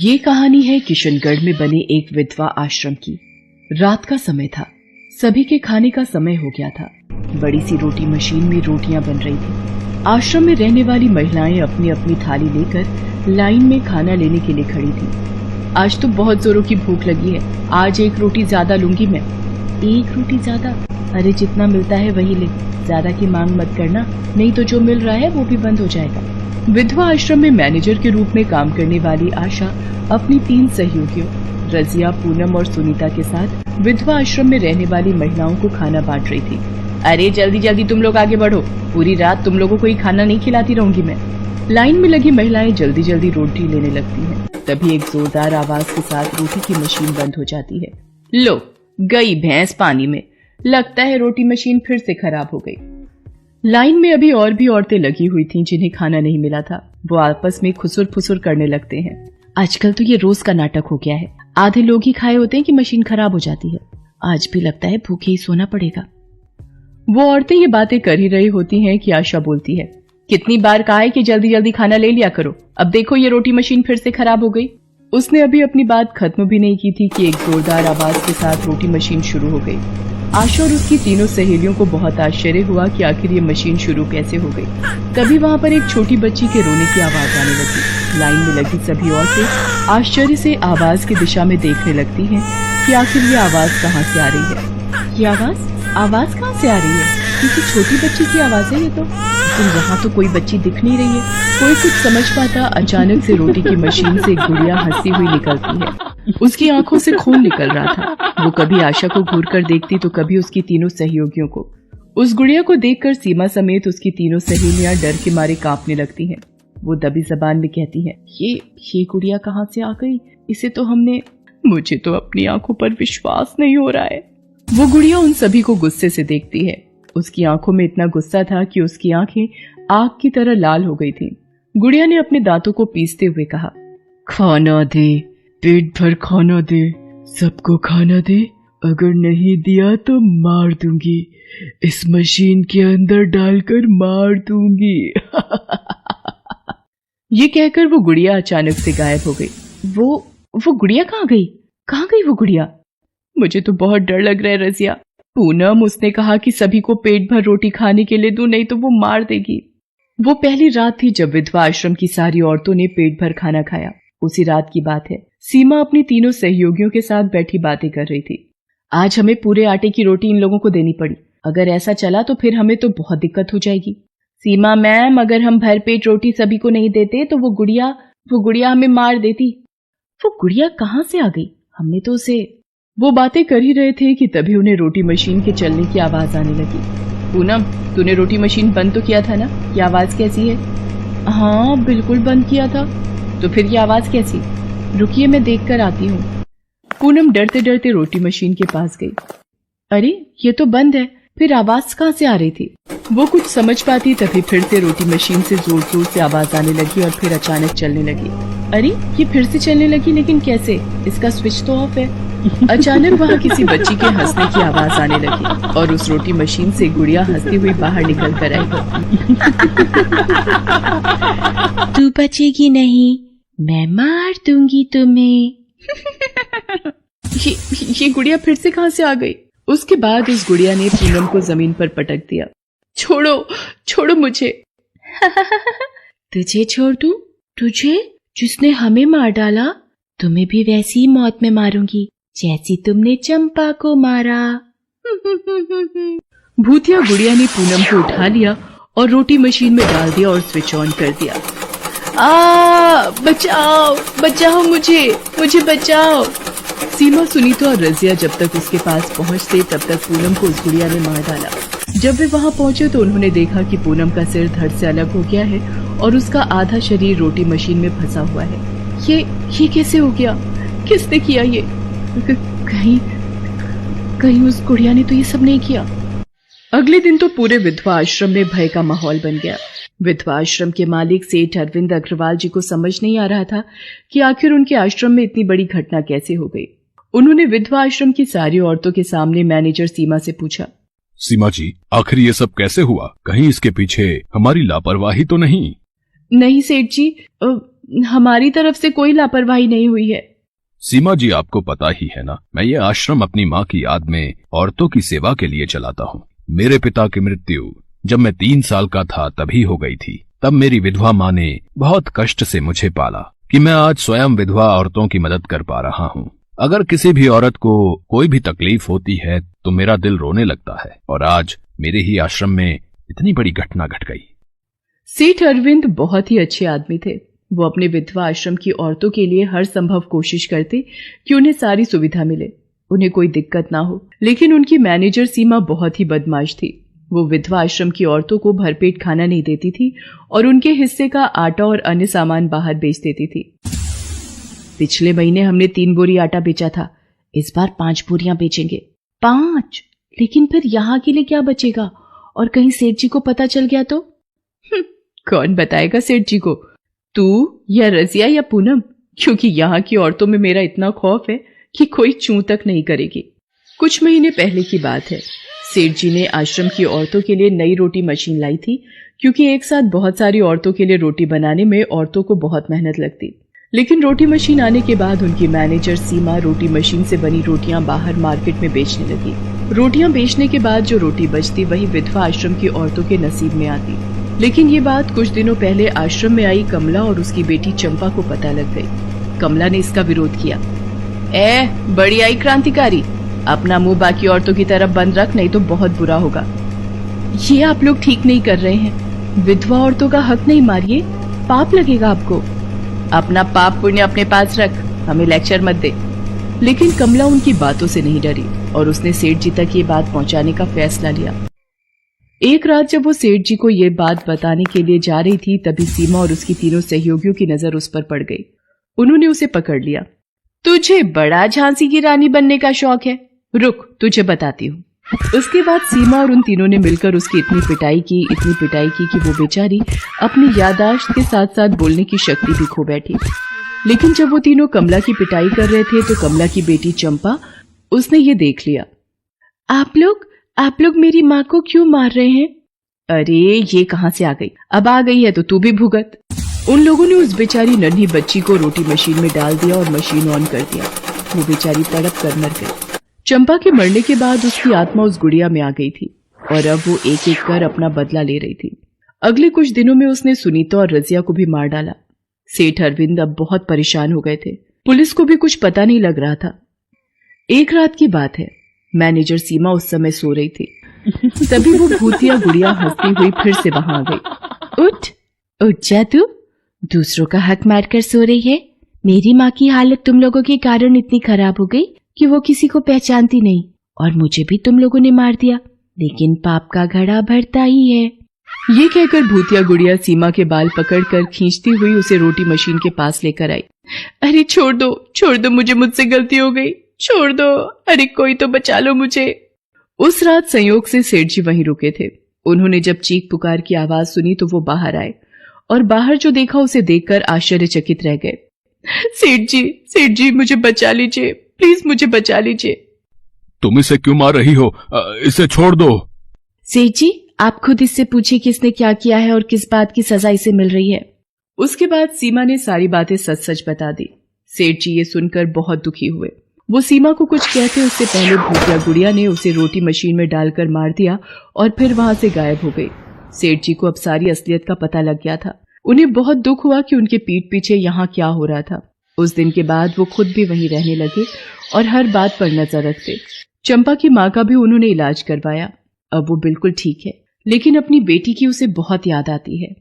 ये कहानी है किशनगढ़ में बने एक विधवा आश्रम की। रात का समय था, सभी के खाने का समय हो गया था। बड़ी सी रोटी मशीन में रोटियां बन रही थी। आश्रम में रहने वाली महिलाएं अपनी अपनी थाली लेकर लाइन में खाना लेने के लिए खड़ी थी। आज तो बहुत जोरों की भूख लगी है, आज एक रोटी ज्यादा लूंगी मैं। एक रोटी ज्यादा? अरे जितना मिलता है वही ले, ज्यादा की मांग मत करना, नहीं तो जो मिल रहा है वो भी बंद हो जाएगा। विधवा आश्रम में मैनेजर के रूप में काम करने वाली आशा अपनी 3 सहयोगियों रजिया, पूनम और सुनीता के साथ विधवा आश्रम में रहने वाली महिलाओं को खाना बांट रही थी। अरे जल्दी जल्दी तुम लोग आगे बढ़ो, पूरी रात तुम लोगों को ही खाना नहीं खिलाती रहूंगी मैं। लाइन में लगी महिलाएं जल्दी जल्दी रोटी लेने लगती हैं। तभी एक जोरदार आवाज के साथ रोटी की मशीन बंद हो जाती है। लो, गई भैंस पानी में। लगता है रोटी मशीन फिर से खराब हो गई। लाइन में अभी और भी औरतें लगी हुई थीं जिन्हें खाना नहीं मिला था। वो आपस में खुसुर फुसुर करने लगते हैं। आजकल तो ये रोज का नाटक हो गया है, आधे लोग ही खाए होते हैं कि मशीन खराब हो जाती है। आज भी लगता है भूखे ही सोना पड़ेगा। वो औरतें ये बातें कर ही रही होती हैं कि आशा बोलती है, कितनी बार कहा है कि जल्दी जल्दी खाना ले लिया करो, अब देखो ये रोटी मशीन फिर से खराब हो गई। उसने अभी अपनी बात खत्म भी नहीं की थी कि एक जोरदार आवाज के साथ रोटी मशीन शुरू हो गई। आशा और उसकी तीनों सहेलियों को बहुत आश्चर्य हुआ कि आखिर ये मशीन शुरू कैसे हो गई। तभी वहाँ पर एक छोटी बच्ची के रोने की आवाज आने लगी। लाइन में लगी सभी औरतें आश्चर्य से आवाज की दिशा में देखने लगती हैं कि आखिर ये आवाज कहाँ से आ रही है। ये आवाज कहाँ से आ रही है? किसी छोटी बच्ची की आवाज है ये तो, लेकिन यहाँ तो कोई बच्ची दिख नहीं रही है। कोई कुछ समझ पाता अचानक से रोटी की मशीन से एक गुड़िया हंसती हुई निकलती है। उसकी आंखों से खून निकल रहा था। वो कभी आशा को घूर कर देखती तो कभी उसकी तीनों सहयोगियों को। उस गुड़िया को देखकर सीमा समेत उसकी तीनों सहेलियां डर के मारे कांपने लगती हैं। वो दबी जबान में कहती है, ये गुड़िया कहाँ से आ गई? इसे तो हमने, मुझे तो अपनी आंखों पर विश्वास नहीं हो रहा है। वो गुड़िया उन सभी को गुस्से से देखती है। उसकी आंखों में इतना गुस्सा था कि उसकी आंखें आग की तरह लाल हो गई थीं। गुड़िया ने अपने दांतों को पीसते हुए कहा, खाना दे, पेट भर खाना दे, सबको खाना दे, अगर नहीं दिया तो मार दूंगी, इस मशीन के अंदर डालकर मार दूंगी। ये कहकर वो गुड़िया अचानक से गायब हो गई। वो गुड़िया कहाँ गई? कहाँ गई वो गुड़िया? मुझे तो बहुत डर लग रहा है रजिया। पूनम, उसने कहा कि सभी को पेट भर रोटी खाने के लिए दूं, नहीं तो वो मार देगी। वो पहली रात थी जब विधवा आश्रम की सारी औरतों ने पेट भर खाना खाया। उसी रात की बात है। सीमा अपनी तीनों सहयोगियों के साथ बैठी बातें कर रही थी। आज हमें पूरे आटे की रोटी इन लोगों को देनी पड़ी। अगर ऐसा चला तो फिर हमें तो बहुत दिक्कत हो जाएगी। सीमा मैम, अगर हम भरपेट रोटी सभी को नहीं देते तो वो गुड़िया हमें मार देती। वो गुड़िया कहाँ से आ गई? हमने तो उसे। वो बातें कर ही रहे थे कि तभी उन्हें रोटी मशीन के चलने की आवाज आने लगी। पूनम, तूने रोटी मशीन बंद तो किया था ना? ये आवाज कैसी है? हाँ बिल्कुल बंद किया था। तो फिर ये आवाज कैसी? रुकिए मैं देख कर आती हूँ। पूनम डरते डरते रोटी मशीन के पास गई। अरे ये तो बंद है, फिर आवाज कहाँ से आ रही थी? वो कुछ समझ पाती तभी फिर से रोटी मशीन से जोर जोर से आवाज आने लगी और फिर अचानक चलने लगी। अरे ये फिर से चलने लगी, लेकिन कैसे? इसका स्विच तो ऑफ है। अचानक वहाँ किसी बच्ची के हंसने की आवाज आने लगी और उस रोटी मशीन से गुड़िया हंसती हुई बाहर निकल कर आई। तू बचेगी नहीं, मैं मार दूंगी तुम्हें। ये गुड़िया फिर से कहाँ से आ गई? उसके बाद उस गुड़िया ने पूनम को जमीन पर पटक दिया। छोड़ो मुझे। तुझे छोड़ दूं? तुझे, जिसने हमें मार डाला? तुम्हें भी वैसी ही मौत में मारूंगी जैसी तुमने चंपा को मारा। भूतिया गुड़िया ने पूनम को उठा लिया और रोटी मशीन में डाल दिया और स्विच ऑन कर दिया। बचाओ मुझे बचाओ। सीमा, सुनीता और रजिया जब तक उसके पास पहुंचते तब तक पूनम को उस गुड़िया ने मार डाला। जब वे वहां पहुंचे तो उन्होंने देखा कि पूनम का सिर धड़ से अलग हो गया है और उसका आधा शरीर रोटी मशीन में फंसा हुआ है। ये कैसे हो गया? किसने किया ये? कहीं उस गुड़िया ने तो ये सब नहीं किया। अगले दिन तो पूरे विधवा आश्रम में भय का माहौल बन गया। विधवा आश्रम के मालिक सेठ अरविंद अग्रवाल जी को समझ नहीं आ रहा था कि आखिर उनके आश्रम में इतनी बड़ी घटना कैसे हो गई। उन्होंने विधवा आश्रम की सारी औरतों के सामने मैनेजर सीमा से पूछा, सीमा जी, आखिर ये सब कैसे हुआ? कहीं इसके पीछे हमारी लापरवाही तो नहीं? नहीं सेठ जी, हमारी तरफ से कोई लापरवाही नहीं हुई है। सीमा जी, आपको पता ही है ना, मैं ये आश्रम अपनी माँ की याद में औरतों की सेवा के लिए चलाता हूँ। मेरे पिता की मृत्यु जब मैं 3 साल का था तभी हो गई थी। तब मेरी विधवा माँ ने बहुत कष्ट से मुझे पाला कि मैं आज स्वयं विधवा औरतों की मदद कर पा रहा हूँ। अगर किसी भी औरत को कोई भी तकलीफ होती है तो मेरा दिल रोने लगता है, और आज मेरे ही आश्रम में इतनी बड़ी घटना घट गई। सेठ अरविंद बहुत ही अच्छे आदमी थे। वो अपने विधवा आश्रम की औरतों के लिए हर संभव कोशिश करते कि उन्हें सारी सुविधा मिले, उन्हें कोई दिक्कत ना हो। लेकिन उनकी मैनेजर सीमा बहुत ही बदमाश थी। वो विधवा आश्रम की औरतों को भरपेट खाना नहीं देती थी और उनके हिस्से का आटा और अन्य सामान बाहर बेच देती थी। पिछले महीने हमने 3 बोरी आटा बेचा था, इस बार 5 बोरियां बेचेंगे। 5? लेकिन फिर यहाँ के लिए क्या बचेगा? और कहीं सेठ जी को पता चल गया तो? कौन बताएगा सेठ जी को, तू या रजिया या पूनम? क्योंकि यहाँ की औरतों में मेरा इतना खौफ है कि कोई चूं तक नहीं करेगी। कुछ महीने पहले की बात है। सेठ जी ने आश्रम की औरतों के लिए नई रोटी मशीन लाई थी, क्योंकि एक साथ बहुत सारी औरतों के लिए रोटी बनाने में औरतों को बहुत मेहनत लगती। लेकिन रोटी मशीन आने के बाद उनकी मैनेजर सीमा रोटी मशीन से बनी रोटियां बाहर मार्केट में बेचने लगी। रोटियां बेचने के बाद जो रोटी बचती वही विधवा आश्रम की औरतों के नसीब में आती। लेकिन ये बात कुछ दिनों पहले आश्रम में आई कमला और उसकी बेटी चंपा को पता लग गई। कमला ने इसका विरोध किया। बड़ी आई क्रांतिकारी, अपना मुंह बाकी औरतों की तरफ बंद रख, नहीं तो बहुत बुरा होगा। ये आप लोग ठीक नहीं कर रहे हैं। विधवा औरतों का हक नहीं मारिए, पाप लगेगा आपको। अपना पाप पुण्य अपने पास रख, हमें लेक्चर मत दे। लेकिन कमला उनकी बातों से नहीं डरी और उसने सेठ जी तक ये बात पहुंचाने का फैसला लिया। एक रात जब वो सेठ जी को ये बात बताने के लिए जा रही थी, तभी सीमा और उसकी तीनों सहयोगियों की नजर उस पर पड़ गई। उन्होंने उसे पकड़ लिया। तुझे बड़ा झांसी की रानी बनने का शौक है, रुक तुझे बताती हूँ। उसके बाद सीमा और उन तीनों ने मिलकर उसकी इतनी पिटाई की कि वो बेचारी अपनी याददाश्त के साथ साथ बोलने की शक्ति भी खो बैठी। लेकिन जब वो तीनों कमला की पिटाई कर रहे थे तो कमला की बेटी चंपा, उसने ये देख लिया। आप लोग मेरी माँ को क्यों मार रहे हैं? अरे ये कहाँ से आ गई? अब आ गई है तो तू भी भुगत। उन लोगों ने उस बेचारी नन्ही बच्ची को रोटी मशीन में डाल दिया और मशीन ऑन कर दिया। वो बेचारी तड़प कर मर गई। चंपा के मरने के बाद उसकी आत्मा उस गुड़िया में आ गई थी और अब वो एक एक कर अपना बदला ले रही थी। अगले कुछ दिनों में उसने सुनीता और रजिया को भी मार डाला। सेठ अरविंद अब बहुत परेशान हो गए थे। पुलिस को भी कुछ पता नहीं लग रहा था। एक रात की बात है, मैनेजर सीमा उस समय सो रही थी। तभी वो भूतिया गुड़िया हंसती हुई फिर से वहां आ गई। उठ जा, तू दूसरों का हक मारकर सो रही है। मेरी माँ की हालत तुम लोगों के कारण इतनी खराब हो गई कि वो किसी को पहचानती नहीं, और मुझे भी तुम लोगों ने मार दिया, लेकिन पाप का घड़ा भरता ही है। ये कहकर भूतिया गुड़िया सीमा के बाल पकड़कर खींचती हुई उसे रोटी मशीन के पास लेकर आई। अरे छोड़ दो, मुझसे गलती हो गई, छोड़ दो, अरे कोई तो बचा लो मुझे। उस रात संयोग से सेठ जी वहीं रुके थे। उन्होंने जब चीख पुकार की आवाज सुनी तो वो बाहर आए और बाहर जो देखा उसे देखकर आश्चर्यचकित रह गए। सेठ जी मुझे बचा लीजिए, प्लीज मुझे बचा लीजिए। तुम इसे क्यों मार रही हो? इसे छोड़ दो। सेठ जी, आप खुद इससे पूछिए कि इसने क्या किया है और किस बात की सजा इसे मिल रही है। उसके बाद सीमा ने सारी बातें सच सच बता दी। सेठ जी ये सुनकर बहुत दुखी हुए। वो सीमा को कुछ कहते उससे पहले भूतिया गुड़िया ने उसे रोटी मशीन में डालकर मार दिया और फिर वहां से गायब हो गई। सेठ जी को अब सारी असलियत का पता लग गया था। उन्हें बहुत दुख हुआ कि उनके पीठ पीछे यहाँ क्या हो रहा था। उस दिन के बाद वो खुद भी वहीं रहने लगे और हर बात पर नजर रखते। चंपा की माँ का भी उन्होंने इलाज करवाया। अब वो बिल्कुल ठीक है, लेकिन अपनी बेटी की उसे बहुत याद आती है।